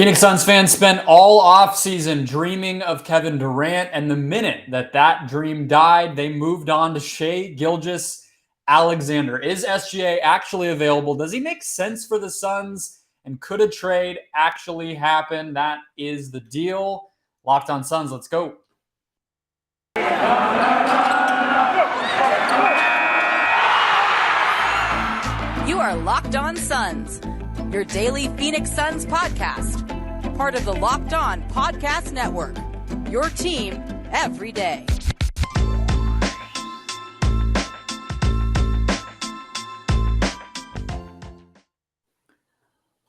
Phoenix Suns fans spent all offseason dreaming of Kevin Durant, and the minute that dream died, they moved on to Shai Gilgeous-Alexander. Is SGA actually available? Does he make sense for the Suns? And could a trade actually happen? That is the deal. Locked on Suns, let's go. You are Locked On Suns, your daily Phoenix Suns podcast. Part of the Locked On Podcast Network, your team every day.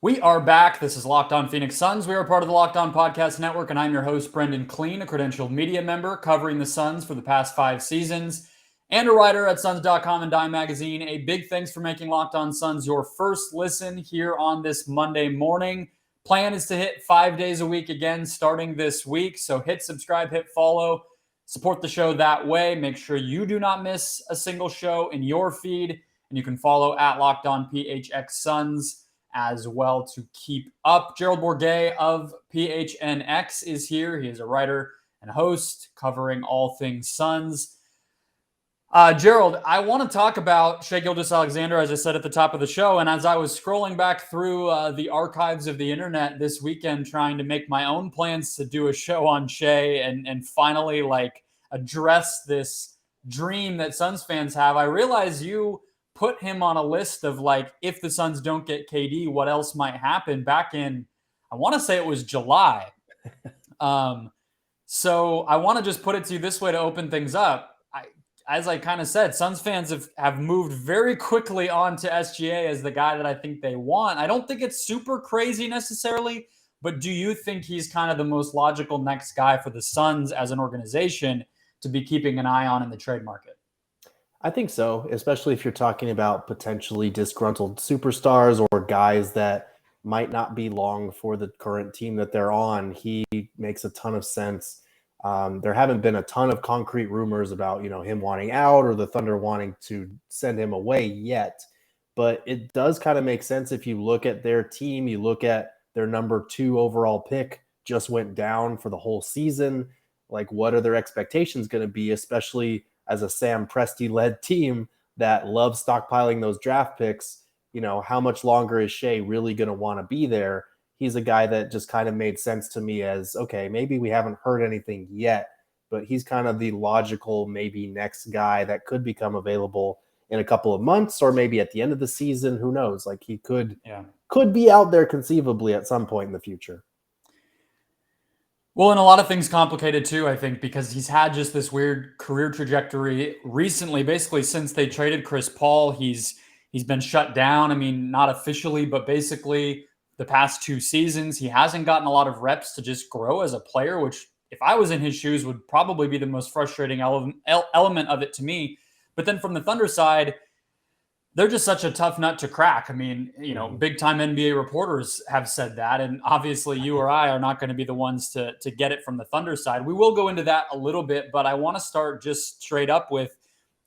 We are back. This is Locked On Phoenix Suns. We are part of the Locked On Podcast Network, and I'm your host, Brendon Kleen, a credentialed media member covering the Suns for the past 5 seasons, and a writer at Suns.com and Dime Magazine. A big thanks for making Locked On Suns your first listen here on this Monday morning. Plan is to hit 5 days a week again starting this week, so hit subscribe, hit follow, support the show that way. Make sure you do not miss a single show in your feed, and you can follow at Locked On PHX Suns as well to keep up. Gerald Bourguet of PHNX is here. He is a writer and host covering all things Suns. Gerald, I want to talk about Shai Gilgeous-Alexander, as I said at the top of the show. And as I was scrolling back through the archives of the internet this weekend, trying to make my own plans to do a show on Shai and finally address this dream that Suns fans have, I realized you put him on a list of if the Suns don't get KD, what else might happen back in, I want to say it was July. So I want to just put it to you this way to open things up. As I kind of said, Suns fans have moved very quickly on to SGA as the guy that I think they want. I don't think it's super crazy necessarily, but do you think he's kind of the most logical next guy for the Suns as an organization to be keeping an eye on in the trade market? I think so, especially if you're talking about potentially disgruntled superstars or guys that might not be long for the current team that they're on. He makes a ton of sense. There haven't been a ton of concrete rumors about, him wanting out or the Thunder wanting to send him away yet. But it does kind of make sense if you look at their team, you look at their number 2 overall pick just went down for the whole season. What are their expectations going to be, especially as a Sam Presti-led team that loves stockpiling those draft picks? How much longer is Shai really going to want to be there? He's a guy that just kind of made sense to me as, okay, maybe we haven't heard anything yet, but he's kind of the logical maybe next guy that could become available in a couple of months or maybe at the end of the season. Who knows? He could be out there conceivably at some point in the future. Well, and a lot of things complicated too, I think, because he's had just this weird career trajectory recently. Basically, since they traded Chris Paul, he's been shut down. I mean, not officially, but basically the past 2 seasons, he hasn't gotten a lot of reps to just grow as a player, which if I was in his shoes would probably be the most frustrating element of it to me. But then from the Thunder side, they're just such a tough nut to crack. I mean, big time NBA reporters have said that. And obviously you or I are not going to be the ones to get it from the Thunder side. We will go into that a little bit, but I want to start just straight up with,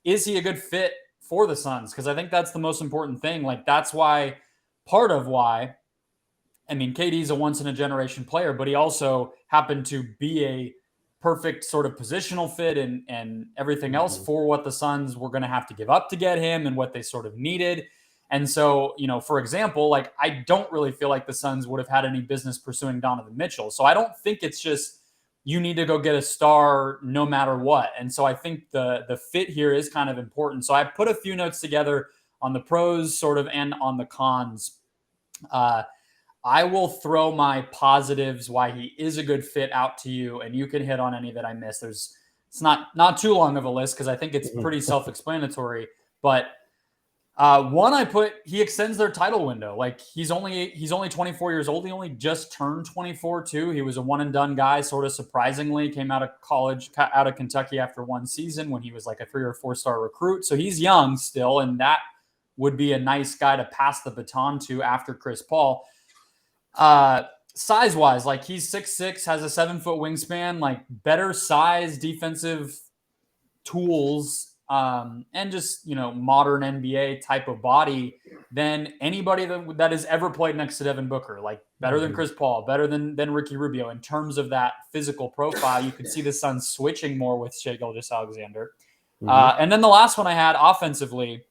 is he a good fit for the Suns? Because I think that's the most important thing. That's why, part of why, I mean, KD's a once-in-a-generation player, but he also happened to be a perfect sort of positional fit and everything else for what the Suns were going to have to give up to get him and what they sort of needed. And so, for example, I don't really feel like the Suns would have had any business pursuing Donovan Mitchell. So I don't think it's just you need to go get a star no matter what. And so I think the fit here is kind of important. So I put a few notes together on the pros sort of and on the cons. I will throw my positives, why he is a good fit, out to you, and you can hit on any that I missed. It's not too long of a list because I think it's pretty self-explanatory. But one I put, he extends their title window. He's only 24 years old. He only just turned 24 too. He was a one and done guy, sort of surprisingly. Came out of college, out of Kentucky after 1 season when he was a 3 or 4 star recruit. So he's young still, and that would be a nice guy to pass the baton to after Chris Paul. Size-wise, he's 6'6", has a 7-foot wingspan, better size defensive tools and just, modern NBA type of body than anybody that has ever played next to Devin Booker. Like better than Chris Paul, better than Ricky Rubio in terms of that physical profile. You could see the Suns switching more with Shai Gilgeous-Alexander. And then the last one I had offensively,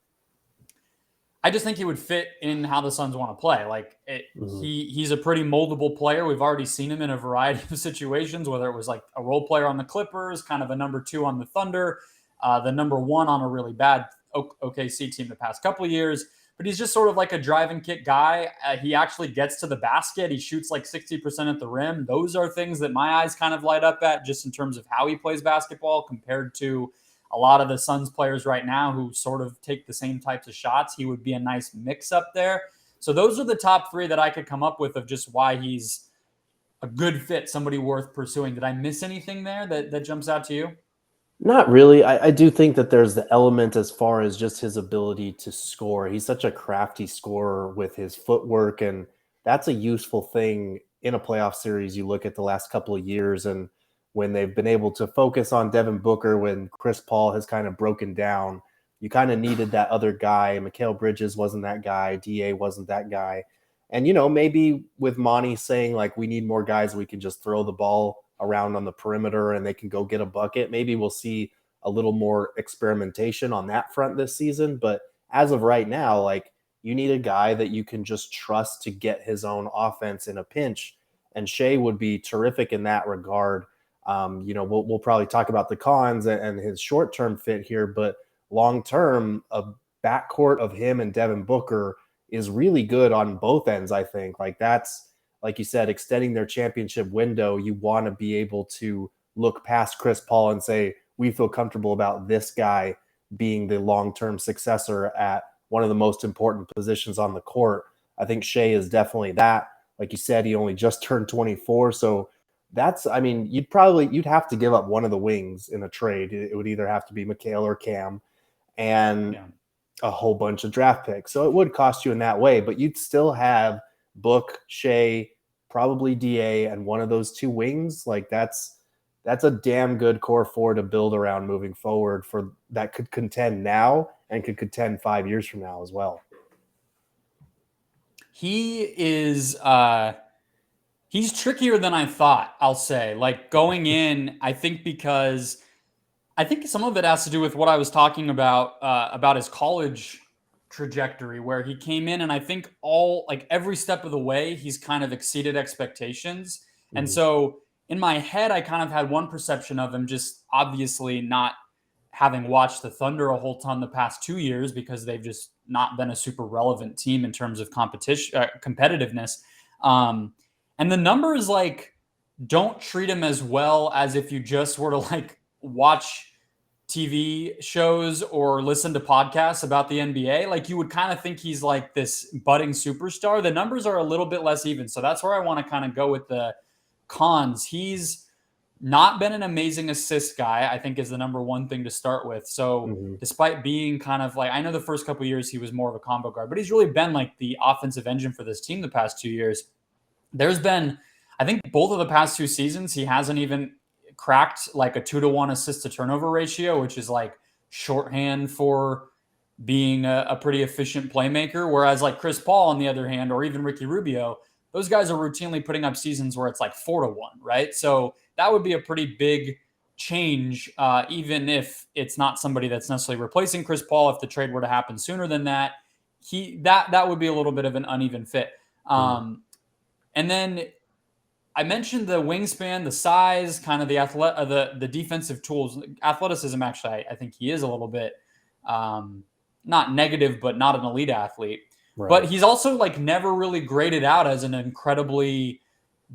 I just think he would fit in how the Suns want to play. Like he's a pretty moldable player. We've already seen him in a variety of situations, whether it was like a role player on the Clippers, kind of a number 2 on the Thunder, the number 1 on a really bad OKC team the past couple of years. But he's just sort of like a drive and kick guy. He actually gets to the basket. He shoots like 60% at the rim. Those are things that my eyes kind of light up at just in terms of how he plays basketball compared to a lot of the Suns players right now who sort of take the same types of shots. He would be a nice mix up there. So those are the top 3 that I could come up with of just why he's a good fit, somebody worth pursuing. Did I miss anything there that jumps out to you? Not really. I do think that there's the element as far as just his ability to score. He's such a crafty scorer with his footwork, and that's a useful thing in a playoff series. You look at the last couple of years, and when they've been able to focus on Devin Booker, when Chris Paul has kind of broken down, you kind of needed that other guy. Mikal Bridges wasn't that guy. DA wasn't that guy. And, maybe with Monty saying, like, we need more guys we can just throw the ball around on the perimeter and they can go get a bucket, maybe we'll see a little more experimentation on that front this season. But as of right now, like, you need a guy that you can just trust to get his own offense in a pinch. And Shai would be terrific in that regard. We'll probably talk about the cons and his short-term fit here, but long-term, a backcourt of him and Devin Booker is really good on both ends, I think. Like, that's, like you said, extending their championship window. You want to be able to look past Chris Paul and say, we feel comfortable about this guy being the long-term successor at one of the most important positions on the court. I think Shai is definitely that. Like you said, he only just turned 24, so that's, you'd have to give up one of the wings in a trade. It would either have to be Mikal or Cam and a whole bunch of draft picks. So it would cost you in that way, but you'd still have Book, Shai, probably DA, and one of those 2 wings. Like that's a damn good core 4 to build around moving forward for that could contend now and could contend 5 years from now as well. He is, he's trickier than I thought, I'll say. Like going in, I think because I think some of it has to do with what I was talking about his college trajectory, where he came in and I think every step of the way, he's kind of exceeded expectations. Mm-hmm. And so in my head, I kind of had one perception of him, just obviously not having watched the Thunder a whole ton the past 2 years because they've just not been a super relevant team in terms of competitiveness. And the numbers don't treat him as well as if you just were to watch TV shows or listen to podcasts about the NBA. Like you would kind of think he's like this budding superstar. The numbers are a little bit less even. So that's where I want to kind of go with the cons. He's not been an amazing assist guy, I think is the number one thing to start with. So despite being kind of I know the first couple of years he was more of a combo guard, but he's really been like the offensive engine for this team the past 2 years. There's been, I think both of the past 2 seasons, he hasn't even cracked a 2-to-1 assist to turnover ratio, which is shorthand for being a pretty efficient playmaker. Whereas Chris Paul, on the other hand, or even Ricky Rubio, those guys are routinely putting up seasons where it's 4-to-1, right? So that would be a pretty big change, even if it's not somebody that's necessarily replacing Chris Paul. If the trade were to happen sooner than that, that would be a little bit of an uneven fit. And then I mentioned the wingspan, the size, kind of the defensive tools, athleticism. Actually, I think he is a little bit not negative, but not an elite athlete. Right. But he's also never really graded out as an incredibly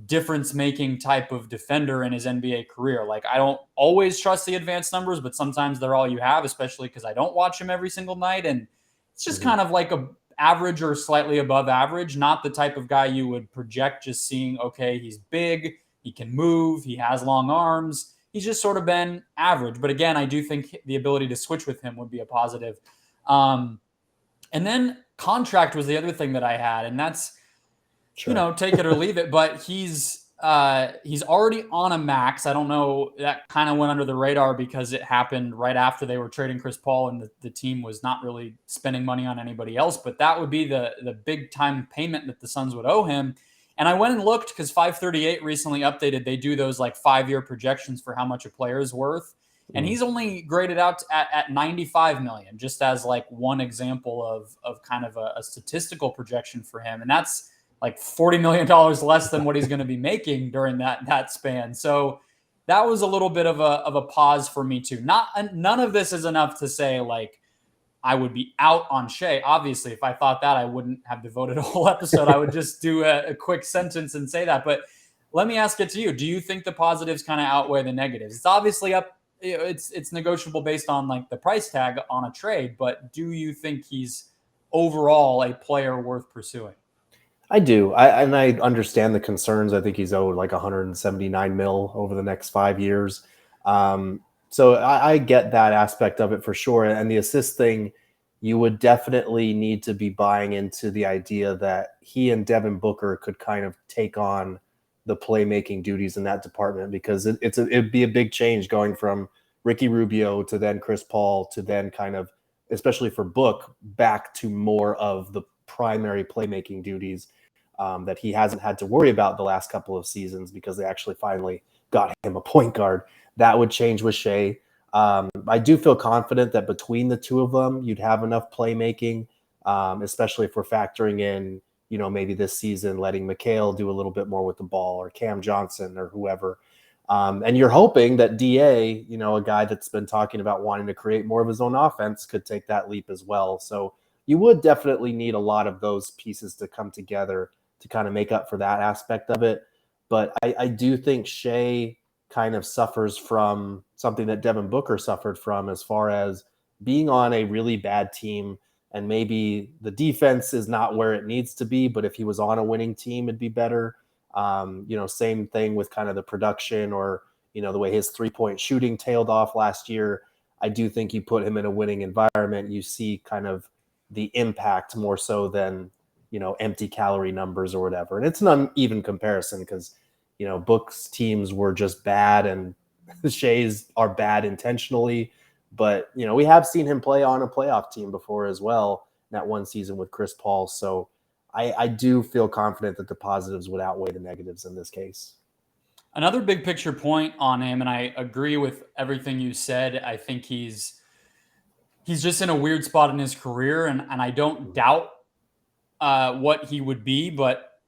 difference-making type of defender in his NBA career. I don't always trust the advanced numbers, but sometimes they're all you have, especially because I don't watch him every single night. And it's just kind of a average or slightly above average, not the type of guy you would project just seeing, okay, he's big, he can move, he has long arms. He's just sort of been average. But again, I do think the ability to switch with him would be a positive. And then contract was the other thing that I had, and that's, sure, take it or leave it. But he's he's already on a max. I don't know. That kind of went under the radar because it happened right after they were trading Chris Paul and the team was not really spending money on anybody else. But that would be the big time payment that the Suns would owe him. And I went and looked because 538 recently updated. They do those like 5-year projections for how much a player is worth. And he's only graded out at 95 million, just as like one example of kind of a statistical projection for him. And that's like $40 million less than what he's going to be making during that span. So that was a little bit of a pause for me too. None of this is enough to say like I would be out on Shai. Obviously, if I thought that, I wouldn't have devoted a whole episode. I would just do a quick sentence and say that. But let me ask it to you. Do you think the positives kind of outweigh the negatives? It's obviously up. It's negotiable based on like the price tag on a trade, but do you think he's overall a player worth pursuing? I do. I understand the concerns. I think he's owed like 179 mil over the next 5 years. So I get that aspect of it for sure. And the assist thing, you would definitely need to be buying into the idea that he and Devin Booker could kind of take on the playmaking duties in that department, because it'd be a big change going from Ricky Rubio to then Chris Paul to then kind of, especially for Book, back to more of the primary playmaking duties that he hasn't had to worry about the last couple of seasons because they actually finally got him a point guard. That would change with Shai. I do feel confident that between the two of them, you'd have enough playmaking, especially if we're factoring in, maybe this season letting Mikal do a little bit more with the ball, or Cam Johnson or whoever. And you're hoping that DA, a guy that's been talking about wanting to create more of his own offense, could take that leap as well. So you would definitely need a lot of those pieces to come together to kind of make up for that aspect of it. But I do think Shai kind of suffers from something that Devin Booker suffered from, as far as being on a really bad team, and maybe the defense is not where it needs to be, but if he was on a winning team, it'd be better. Same thing with kind of the production, or, the way his 3-point shooting tailed off last year. I do think you put him in a winning environment, you see kind of the impact more so than, empty calorie numbers or whatever. And it's an uneven comparison because, Book's teams were just bad and Shai's are bad intentionally. But, we have seen him play on a playoff team before as well, that one season with Chris Paul. So I do feel confident that the positives would outweigh the negatives in this case. Another big picture point on him, and I agree with everything you said. I think he's just in a weird spot in his career, and I don't doubt what he would be, but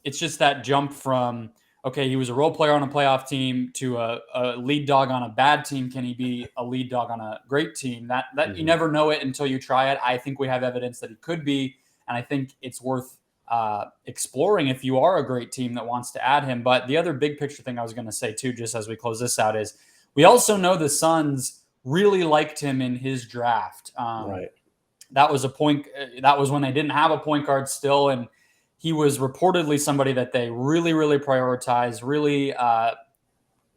it's just that jump from, okay, he was a role player on a playoff team to a lead dog on a bad team. Can he be a lead dog on a great team? That you never know it until you try it. I think we have evidence that he could be, and I think it's worth exploring if you are a great team that wants to add him. But the other big picture thing I was going to say too, just as we close this out, is we also know the Suns really liked him in his draft. Right. That was when they didn't have a point guard still, and he was reportedly somebody that they really, really prioritized, really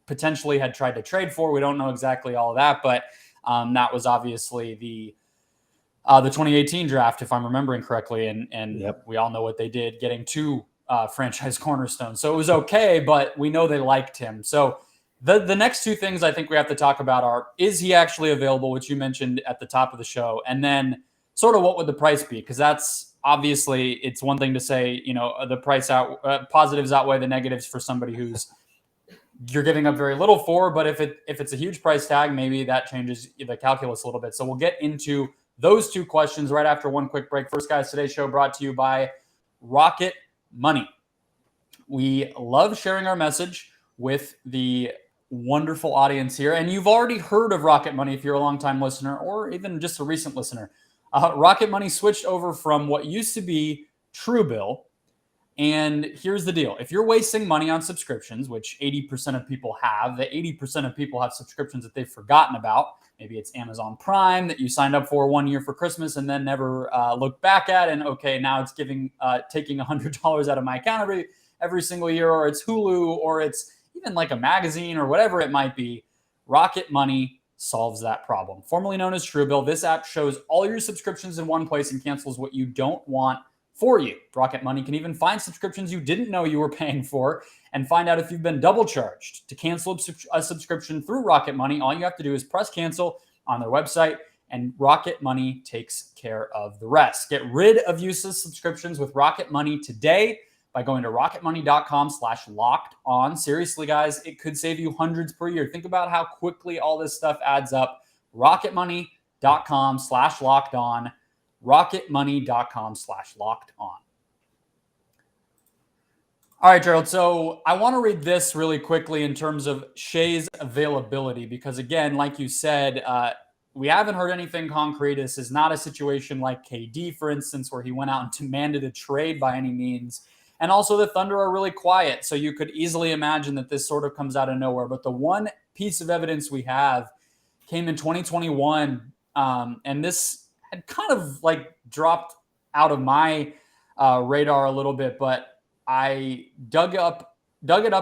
potentially had tried to trade for. We don't know exactly all of that, but that was obviously the 2018 draft, if I'm remembering correctly, and Yep. We all know what they did, getting 2 franchise cornerstones. So it was okay, but we know they liked him. So the next 2 things I think we have to talk about are, is he actually available, which you mentioned at the top of the show, and then sort of what would the price be? Because that's obviously, it's one thing to say, the price positives outweigh the negatives for somebody who's you're giving up very little for, but if it's a huge price tag, maybe that changes the calculus a little bit. So we'll get into those 2 questions right after one quick break. First, guys, today's show brought to you by Rocket Money. We love sharing our message with the wonderful audience here, and you've already heard of Rocket Money if you're a longtime listener or even just a recent listener. Rocket Money switched over from what used to be Truebill. And here's the deal. If you're wasting money on subscriptions, which 80% of people have, the 80% of people have subscriptions that they've forgotten about. Maybe it's Amazon Prime that you signed up for 1 year for Christmas and then never looked back at. And okay, now it's taking $100 out of my account every single year, or it's Hulu, or it's even like a magazine or whatever it might be. Rocket Money solves that problem. Formerly known as Truebill, this app shows all your subscriptions in one place and cancels what you don't want for you. Rocket Money can even find subscriptions you didn't know you were paying for and find out if you've been double charged. To cancel a subscription through Rocket Money, all you have to do is press cancel on their website, and Rocket Money takes care of the rest. Get rid of useless subscriptions with Rocket Money today by going to rocketmoney.com/locked-on. Seriously, guys, it could save you hundreds per year. Think about how quickly all this stuff adds up. rocketmoney.com/locked-on. rocketmoney.com/locked-on. All right, Gerald. So I want to read this really quickly in terms of Shai's availability, because again, like you said, we haven't heard anything concrete. This is not a situation like KD, for instance, where he went out and demanded a trade by any means. And also the Thunder are really quiet. So you could easily imagine that this sort of comes out of nowhere. But the one piece of evidence we have came in 2021. And this had kind of like dropped out of my radar a little bit, but I dug it up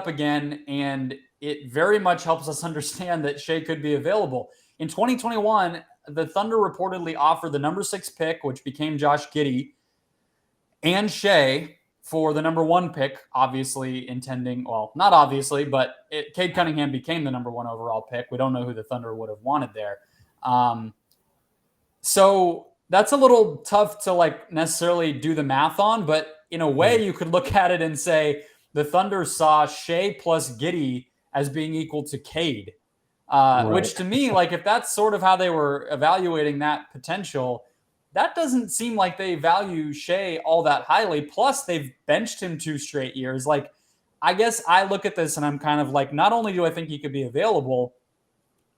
again, and it very much helps us understand that Shai could be available. In 2021, the Thunder reportedly offered the number 6 pick, which became Josh Giddey, and Shai for the number 1 pick, obviously intending, well, not obviously, but Cade Cunningham became the number 1 overall pick. We don't know who the Thunder would have wanted there. So that's a little tough to like necessarily do the math on, but in a way you could look at it and say the Thunder saw Shai plus Giddey as being equal to Cade, which to me, like if that's sort of how they were evaluating that potential, that doesn't seem like they value Shai all that highly. Plus they've benched him 2 straight years. Like, I guess I look at this and I'm kind of like, not only do I think he could be available,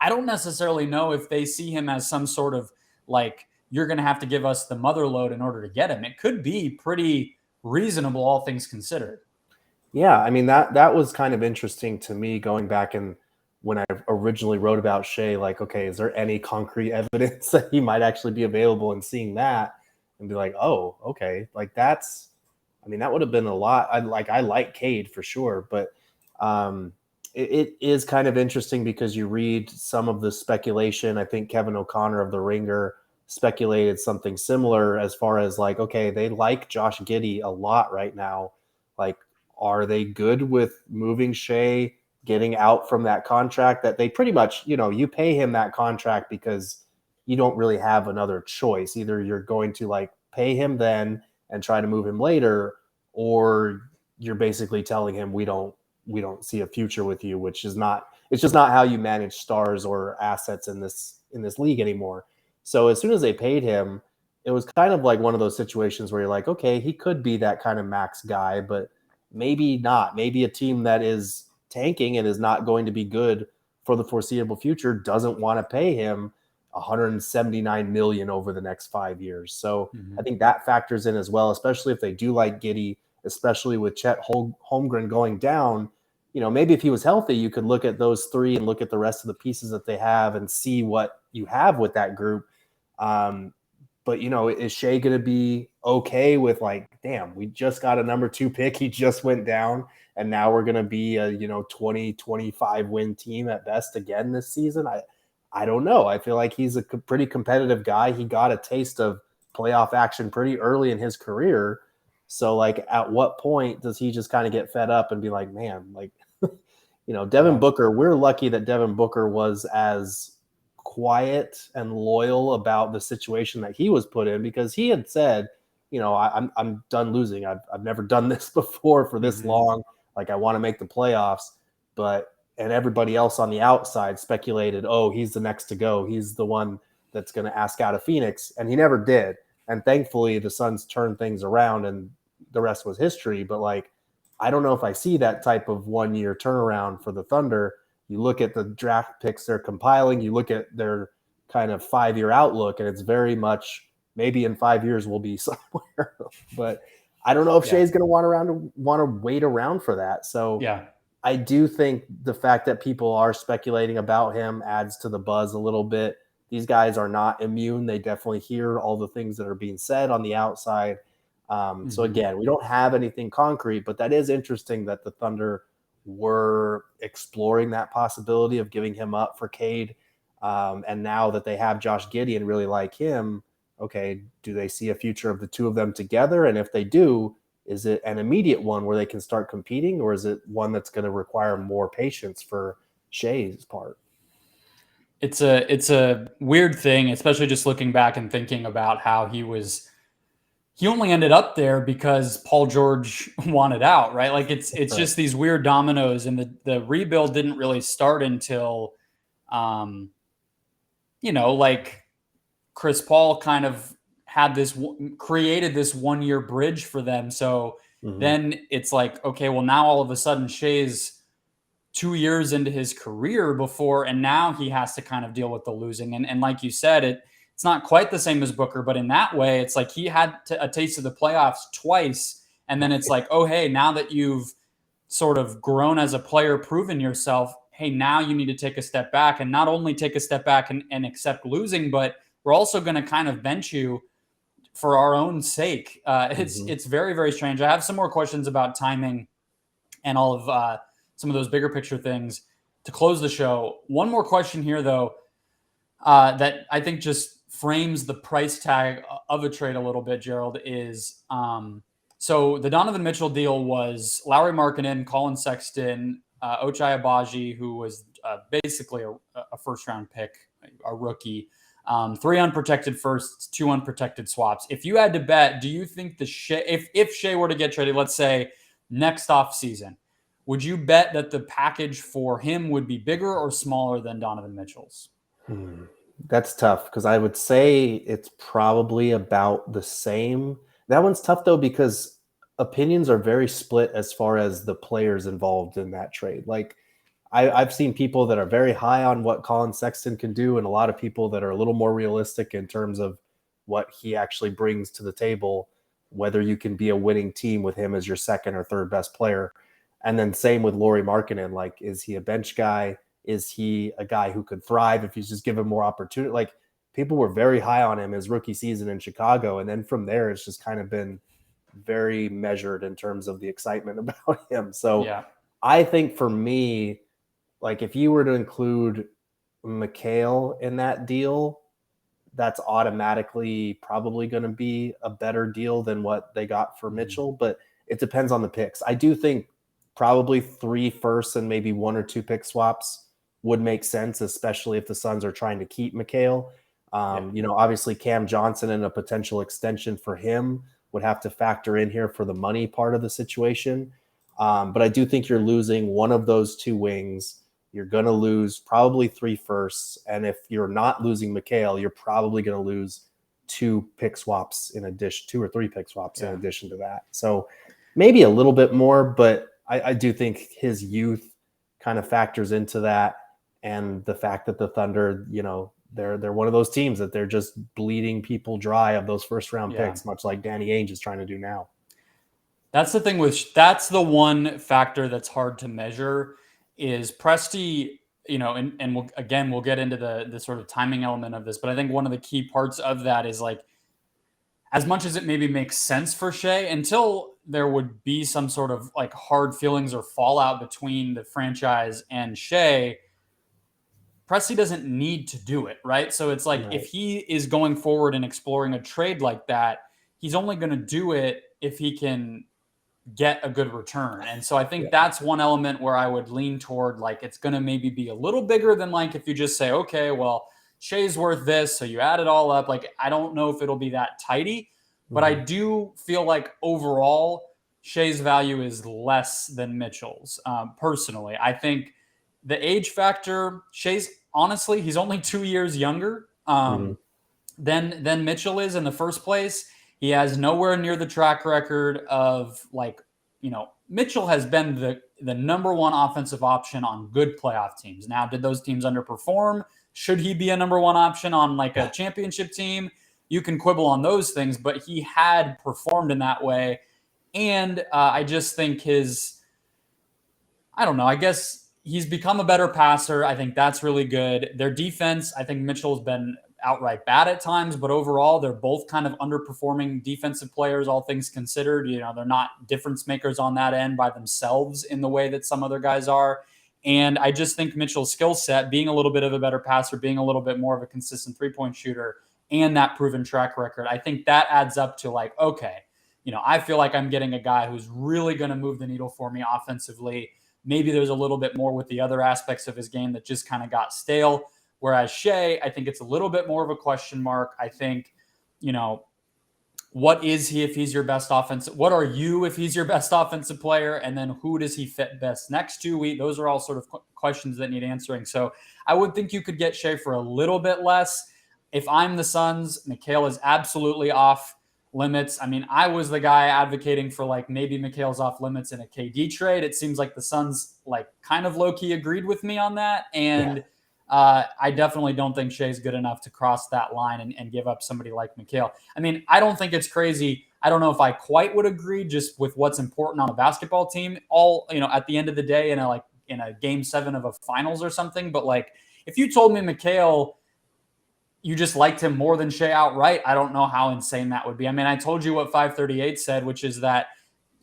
I don't necessarily know if they see him as some sort of like, you're going to have to give us the mother load in order to get him. It could be pretty reasonable, all things considered. Yeah, I mean, that was kind of interesting to me going back and when I originally wrote about Shai, like, okay, is there any concrete evidence that he might actually be available, and seeing that and be like, oh, okay, like that would have been a lot. I like Cade for sure, but it is kind of interesting because you read some of the speculation. I think Kevin O'Connor of The Ringer speculated something similar as far as like, okay, they like Josh Giddey a lot right now. Like, are they good with moving Shai, getting out from that contract that they pretty much, you pay him that contract because you don't really have another choice. Either you're going to like pay him then and try to move him later, or you're basically telling him we don't see a future with you, it's just not how you manage stars or assets in this league anymore. So as soon as they paid him, it was kind of like one of those situations where you're like, okay, he could be that kind of max guy, but maybe not. Maybe a team that is tanking and is not going to be good for the foreseeable future doesn't want to pay him $179 million over the next 5 years. So I think that factors in as well, especially if they do like Giddey, especially with Chet Holmgren going down. Maybe if he was healthy, you could look at those 3 and look at the rest of the pieces that they have and see what you have with that group. But, is Shai going to be okay with like, damn, we just got a number 2 pick. He just went down and now we're going to be a, 20, 25 win team at best again this season. I don't know. I feel like he's a pretty competitive guy. He got a taste of playoff action pretty early in his career. So like, at what point does he just kind of get fed up and be like, man, like, Devin Booker, we're lucky that Devin Booker was as quiet and loyal about the situation that he was put in, because he had said, I'm done losing. I've never done this before for this long. Like, I want to make the playoffs, and everybody else on the outside speculated, oh, he's the next to go. He's the one that's going to ask out of Phoenix. And he never did. And thankfully the Suns turned things around and the rest was history. But like, I don't know if I see that type of 1 year turnaround for the Thunder. You look at the draft picks they're compiling, you look at their kind of 5-year outlook, and it's very much maybe in 5 years we'll be somewhere. But I don't know if Shai's going to want to wait around for that. So I do think the fact that people are speculating about him adds to the buzz a little bit. These guys are not immune. They definitely hear all the things that are being said on the outside. So again, we don't have anything concrete, but that is interesting that the Thunder were exploring that possibility of giving him up for Cade. And now that they have Josh Giddey and really like him, okay, do they see a future of the two of them together? And if they do, is it an immediate one where they can start competing, or is it one that's going to require more patience for Shai's part? It's a weird thing, especially just looking back and thinking about how he only ended up there because Paul George wanted out, right? Like it's Right. just these weird dominoes, and the rebuild didn't really start until like Chris Paul kind of had created this 1 year bridge for them. So then it's like, okay, well now all of a sudden Shai's 2 years into his career and now he has to kind of deal with the losing. And like you said, it's not quite the same as Booker, but in that way, it's like he had a taste of the playoffs twice. And then it's like, oh, hey, now that you've sort of grown as a player, proven yourself, hey, now you need to take a step back, and not only take a step back and accept losing, but we're also going to kind of bench you for our own sake. It's very, very strange. I have some more questions about timing and all of some of those bigger picture things to close the show. One more question here, though, that I think just frames the price tag of a trade a little bit, Gerald, is so the Donovan Mitchell deal was Lauri Markkanen, Colin Sexton, Ochai Agbaji, who was basically a first-round pick, a rookie, 3 unprotected firsts, 2 unprotected swaps. If you had to bet, do you think if Shai were to get traded, let's say next offseason, would you bet that the package for him would be bigger or smaller than Donovan Mitchell's? That's tough because I would say it's probably about the same. That one's tough, though, because opinions are very split as far as the players involved in that trade. Like, I've seen people that are very high on what Colin Sexton can do, and a lot of people that are a little more realistic in terms of what he actually brings to the table, whether you can be a winning team with him as your second or third best player. And then same with Lauri Markkanen. Like, is he a bench guy? Is he a guy who could thrive if you just give him more opportunity? Like, people were very high on him his rookie season in Chicago. And then from there, it's just kind of been very measured in terms of the excitement about him. So yeah. I think for me, like, if you were to include McHale in that deal, that's automatically probably going to be a better deal than what they got for Mitchell. But it depends on the picks. I do think probably 3 firsts and maybe 1 or 2 pick swaps would make sense, especially if the Suns are trying to keep McHale. Obviously Cam Johnson and a potential extension for him would have to factor in here for the money part of the situation. But I do think you're losing one of those 2 wings. You're going to lose probably 3 firsts. And if you're not losing McHale, you're probably going to lose 2 pick swaps in addition, 2 or 3 pick swaps in addition to that. So maybe a little bit more, but I do think his youth kind of factors into that. And the fact that the Thunder, they're one of those teams that they're just bleeding people dry of those first round picks, much like Danny Ainge is trying to do now. That's the thing that's the one factor that's hard to measure is Presti, and we'll get into the sort of timing element of this, but I think one of the key parts of that is, like, as much as it maybe makes sense for Shai, until there would be some sort of like hard feelings or fallout between the franchise and Shai, Presti doesn't need to do it, right? So it's like, if he is going forward and exploring a trade like that, he's only going to do it if he can get a good return. And so I think that's one element where I would lean toward, like, it's going to maybe be a little bigger than, like, if you just say, okay, well, Shai's worth this, so you add it all up. Like, I don't know if it'll be that tidy, but I do feel like overall Shai's value is less than Mitchell's. Personally, I think the age factor, Shai's, honestly, he's only 2 years younger than Mitchell is in the first place. He has nowhere near the track record of, like, Mitchell has been the number one offensive option on good playoff teams. Now, did those teams underperform? Should he be a number one option on, like, a championship team? You can quibble on those things, but he had performed in that way. And I just think I guess he's become a better passer. I think that's really good. Their defense, I think Mitchell's been outright bad at times, but overall they're both kind of underperforming defensive players, all things considered. They're not difference makers on that end by themselves in the way that some other guys are. And I just think Mitchell's skill set, being a little bit of a better passer, being a little bit more of a consistent 3-point shooter, and that proven track record, I think that adds up to like, okay, I feel like I'm getting a guy who's really going to move the needle for me offensively. Maybe there's a little bit more with the other aspects of his game that just kind of got stale. Whereas Shai, I think it's a little bit more of a question mark. I think, what is he if he's your best offensive? What are you if he's your best offensive player? And then who does he fit best next to? Those are all sort of questions that need answering. So I would think you could get Shai for a little bit less. If I'm the Suns, Mikal is absolutely off limits. I mean, I was the guy advocating for like maybe Mikal's off limits in a KD trade. It seems like the Suns like kind of low-key agreed with me on that. And I definitely don't think Shai's good enough to cross that line and give up somebody like Mikal. I mean, I don't think it's crazy. I don't know if I quite would agree just with what's important on a basketball team at the end of the day in a game 7 of a finals or something. But like, if you told me Mikal, you just liked him more than Shai outright, I don't know how insane that would be. I mean, I told you what 538 said, which is that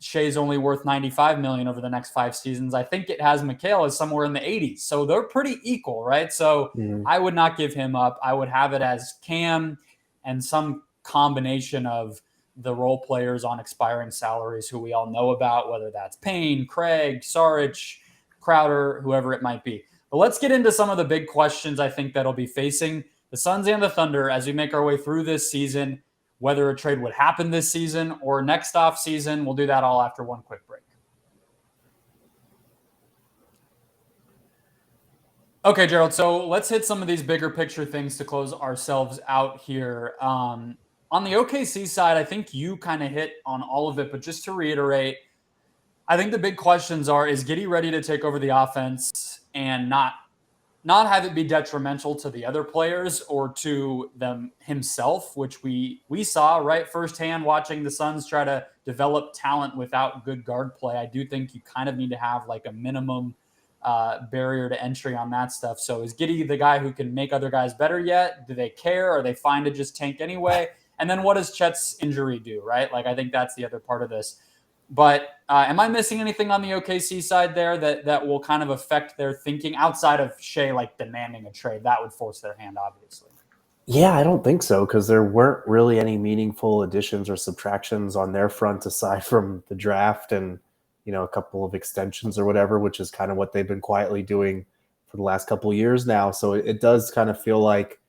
Shai's only worth $95 million over the next 5 seasons. I think it has Mikal as somewhere in the 80s. So they're pretty equal, right? So I would not give him up. I would have it as Cam and some combination of the role players on expiring salaries who we all know about, whether that's Payne, Craig, Saric, Crowder, whoever it might be. But let's get into some of the big questions I think that'll be facing the Suns and the Thunder as we make our way through this season. Whether a trade would happen this season or next off season, we'll do that all after one quick break. Okay, Gerald, so let's hit some of these bigger picture things to close ourselves out here. On the OKC side, I think you kind of hit on all of it, but just to reiterate, I think the big questions are, is Giddey ready to take over the offense and not have it be detrimental to the other players or to them himself, which we saw right firsthand watching the Suns try to develop talent without good guard play. I do think you kind of need to have like a minimum barrier to entry on that stuff. So is Giddey the guy who can make other guys better yet? Do they care? Are they fine to just tank anyway? And then what does Chet's injury do, right? Like, I think that's the other part of this. But am I missing anything on the OKC side there that will kind of affect their thinking outside of Shai like demanding a trade? That would force their hand, obviously. Yeah, I don't think so, because there weren't really any meaningful additions or subtractions on their front aside from the draft and a couple of extensions or whatever, which is kind of what they've been quietly doing for the last couple of years now. So it does kind of feel like,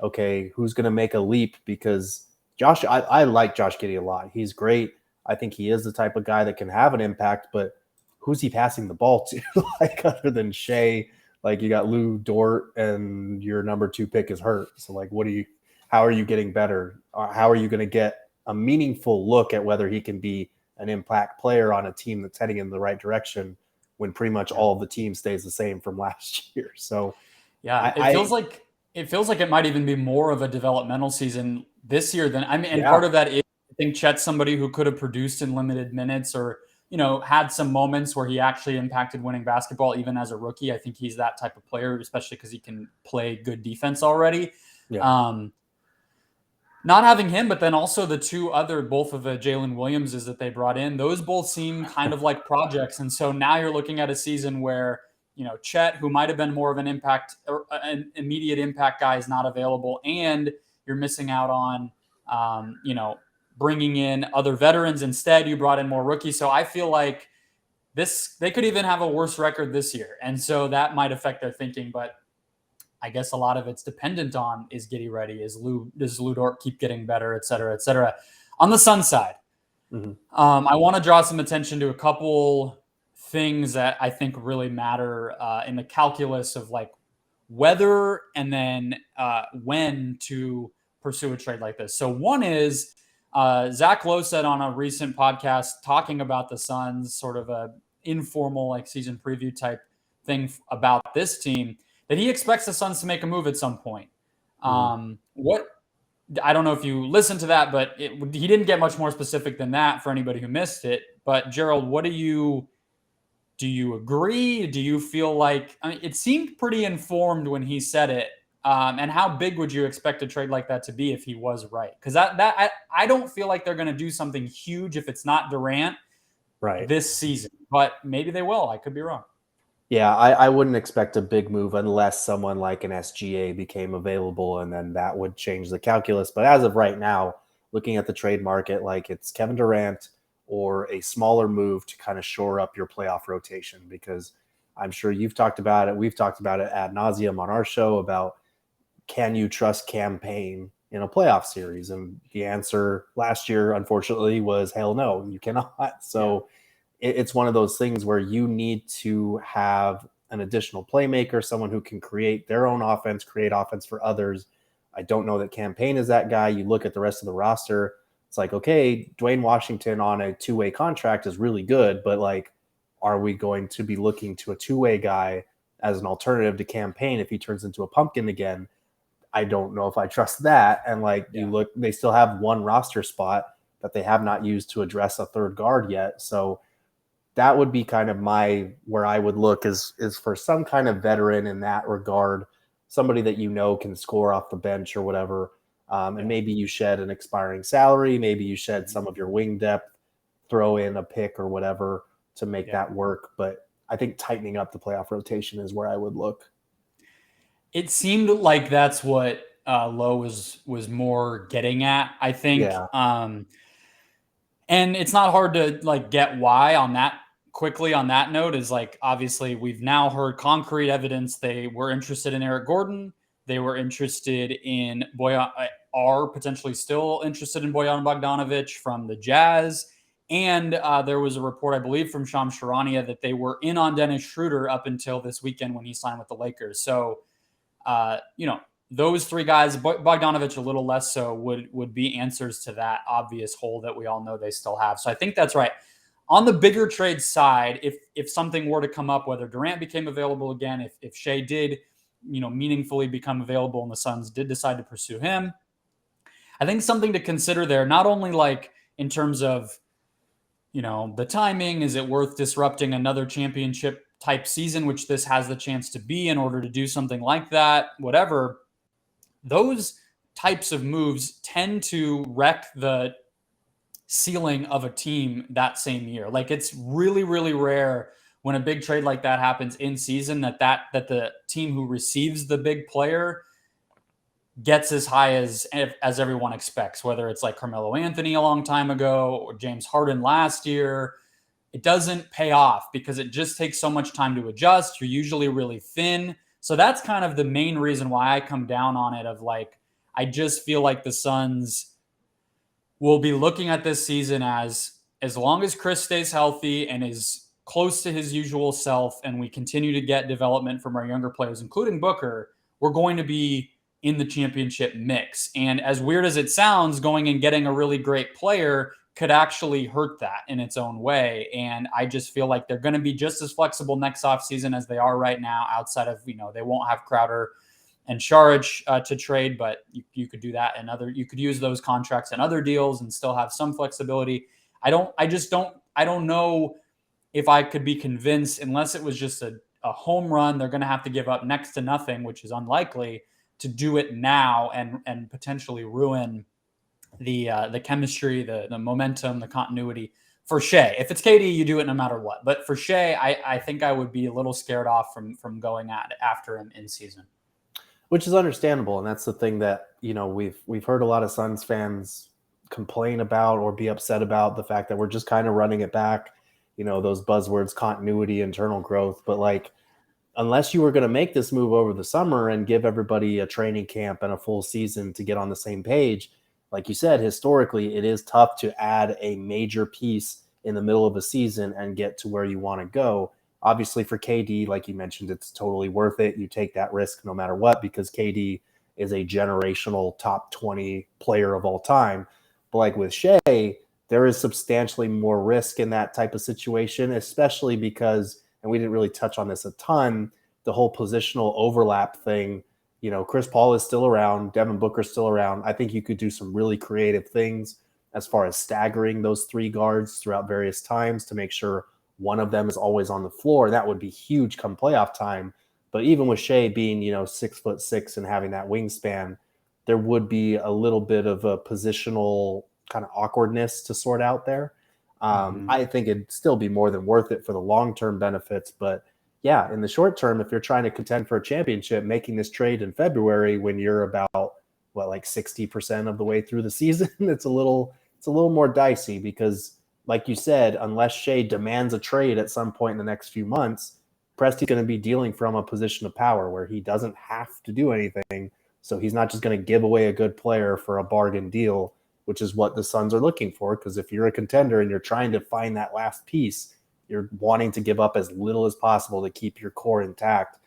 okay, who's going to make a leap? Because I like Josh Giddey a lot. He's great. I think he is the type of guy that can have an impact, but who's he passing the ball to? Like, other than Shai, like, you got Lou Dort and your number 2 pick is hurt. So like, how are you getting better? Or how are you going to get a meaningful look at whether he can be an impact player on a team that's heading in the right direction when pretty much all of the team stays the same from last year? So yeah, it feels like it might even be more of a developmental season this year than part of that is, I think Chet's somebody who could have produced in limited minutes or, had some moments where he actually impacted winning basketball even as a rookie. I think he's that type of player, especially because he can play good defense already. Yeah. Not having him, but then also the both of the Jalen Williamses that they brought in, those both seem kind of like projects. And so now you're looking at a season where, Chet, who might have been more of an impact or an immediate impact guy, is not available. And you're missing out on, bringing in other veterans. Instead, you brought in more rookies. So I feel like they could even have a worse record this year. And so that might affect their thinking. But I guess a lot of it's dependent on, is Giddey ready? Does Lou Dort keep getting better, et cetera, et cetera. On the Sun side, I want to draw some attention to a couple things that I think really matter in the calculus of like whether and then when to pursue a trade like this. So one is Zach Lowe said on a recent podcast talking about the Suns, sort of a informal like season preview type thing about this team, that he expects the Suns to make a move at some point. I don't know if you listened to that, but he didn't get much more specific than that for anybody who missed it. But Gerald, do you agree? Do you feel like, it seemed pretty informed when he said it. And how big would you expect a trade like that to be if he was right? Because I don't feel like they're going to do something huge if it's not Durant this season, but maybe they will. I could be wrong. Yeah, I wouldn't expect a big move unless someone like an SGA became available, and then that would change the calculus. But as of right now, looking at the trade market, like it's Kevin Durant or a smaller move to kind of shore up your playoff rotation, because I'm sure you've talked about it. We've talked about it ad nauseum on our show about, can you trust campaign in a playoff series? And the answer last year, unfortunately, was hell no, you cannot. So it's one of those things where you need to have an additional playmaker, someone who can create their own offense, create offense for others. I don't know that campaign is that guy. You look at the rest of the roster, it's like, okay, Dwayne Washington on a two-way contract is really good, but like, are we going to be looking to a two-way guy as an alternative to campaign if he turns into a pumpkin again? I don't know if I trust that. And like, you look, they still have one roster spot that they have not used to address a third guard yet. So that would be kind of where I would look is for some kind of veteran in that regard, somebody that can score off the bench or whatever. And maybe you shed an expiring salary, maybe you shed some of your wing depth, throw in a pick or whatever to make that work. But I think tightening up the playoff rotation is where I would look. It seemed like that's what Lowe was more getting at, I think. Yeah. And it's not hard to like get why on that quickly on that note is like, obviously we've now heard concrete evidence they were interested in Eric Gordon. They were interested in Boyan, are potentially still interested in Boyan Bogdanovic from the Jazz. And there was a report, I believe, from Shams Charania that they were in on Dennis Schroeder up until this weekend when he signed with the Lakers. So, those three guys, Bogdanovic a little less so, would be answers to that obvious hole that we all know they still have. So I think that's right. On the bigger trade side, if something were to come up, whether Durant became available again, if Shai did, meaningfully become available and the Suns did decide to pursue him, I think something to consider there, not only like in terms of, the timing, is it worth disrupting another championship type season, which this has the chance to be in order to do something like that, whatever. Those types of moves tend to wreck the ceiling of a team that same year. Like it's really, really rare when a big trade like that happens in season that the team who receives the big player gets as high as everyone expects, whether it's like Carmelo Anthony a long time ago or James Harden last year. It doesn't pay off because it just takes so much time to adjust. You're usually really thin. So that's kind of the main reason why I come down on it of like, I just feel like the Suns will be looking at this season as long as Chris stays healthy and is close to his usual self and we continue to get development from our younger players, including Booker, we're going to be in the championship mix. And as weird as it sounds, going and getting a really great player could actually hurt that in its own way. And I just feel like they're going to be just as flexible next offseason as they are right now, outside of, they won't have Crowder and Saric to trade, but you could do that and you could use those contracts and other deals and still have some flexibility. I don't know if I could be convinced, unless it was just a home run, they're going to have to give up next to nothing, which is unlikely, to do it now and potentially ruin the chemistry, the momentum, the continuity for Shai. If it's KD, you do it no matter what. But for Shai, I think I would be a little scared off from going after him in season. Which is understandable, and that's the thing that we've heard a lot of Suns fans complain about or be upset about, the fact that we're just kind of running it back. Those buzzwords, continuity, internal growth, but like, unless you were going to make this move over the summer and give everybody a training camp and a full season to get on the same page, like you said, historically, it is tough to add a major piece in the middle of a season and get to where you want to go. Obviously, for KD, like you mentioned, it's totally worth it. You take that risk no matter what, because KD is a generational top 20 player of all time. But like with Shai, there is substantially more risk in that type of situation, especially because, and we didn't really touch on this a ton, the whole positional overlap thing. Chris Paul is still around. Devin Booker is still around. I think you could do some really creative things as far as staggering those three guards throughout various times to make sure one of them is always on the floor. That would be huge come playoff time. But even with Shai being, 6'6" and having that wingspan, there would be a little bit of a positional kind of awkwardness to sort out there. I think it'd still be more than worth it for the long-term benefits. But yeah, in the short term, if you're trying to contend for a championship, making this trade in February when you're about like 60% of the way through the season, it's a little more dicey because, like you said, unless Shai demands a trade at some point in the next few months, Presti's going to be dealing from a position of power where he doesn't have to do anything. So he's not just going to give away a good player for a bargain deal, which is what the Suns are looking for. Because if you're a contender and you're trying to find that last piece, you're wanting to give up as little as possible to keep your core intact.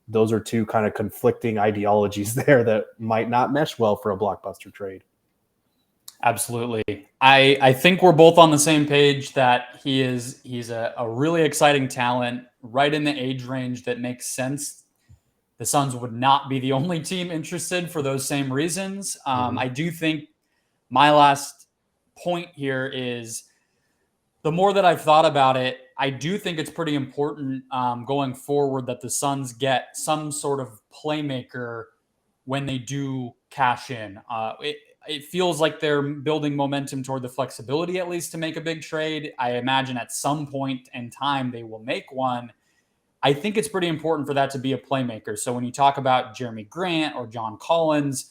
Those are two kind of conflicting ideologies there that might not mesh well for a blockbuster trade. Absolutely. I think we're both on the same page that he's a really exciting talent, right in the age range that makes sense. The Suns would not be the only team interested for those same reasons. I do think my last point here is, the more that I've thought about it, I do think it's pretty important going forward that the Suns get some sort of playmaker when they do cash in. It feels like they're building momentum toward the flexibility, at least, to make a big trade. I imagine at some point in time they will make one. I think it's pretty important for that to be a playmaker. So when you talk about Jeremy Grant or John Collins,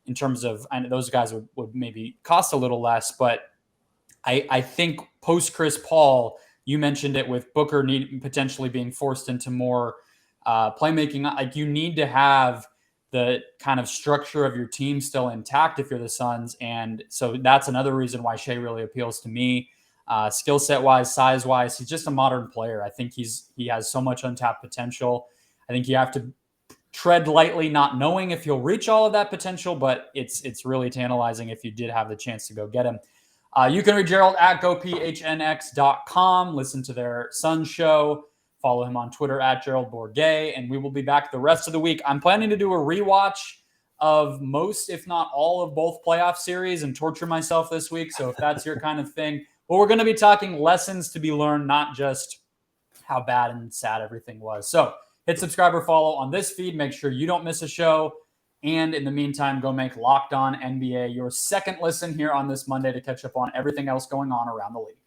in terms of, and those guys would maybe cost a little less, but I think post Chris Paul, you mentioned it with Booker potentially being forced into more playmaking. Like, you need to have the kind of structure of your team still intact if you're the Suns. And so that's another reason why Shai really appeals to me. Skill set wise, size wise, he's just a modern player. I think he has so much untapped potential. I think you have to tread lightly, not knowing if he'll reach all of that potential, but it's really tantalizing if you did have the chance to go get him. You can read Gerald at gophnx.com, listen to their Suns show, follow him on Twitter at Gerald Bourguet, and we will be back the rest of the week. I'm planning to do a rewatch of most, if not all, of both playoff series and torture myself this week. So if that's your kind of thing, but we're going to be talking lessons to be learned, not just how bad and sad everything was. So hit subscribe or follow on this feed. Make sure you don't miss a show. And in the meantime, go make Locked On NBA your second listen here on this Monday to catch up on everything else going on around the league.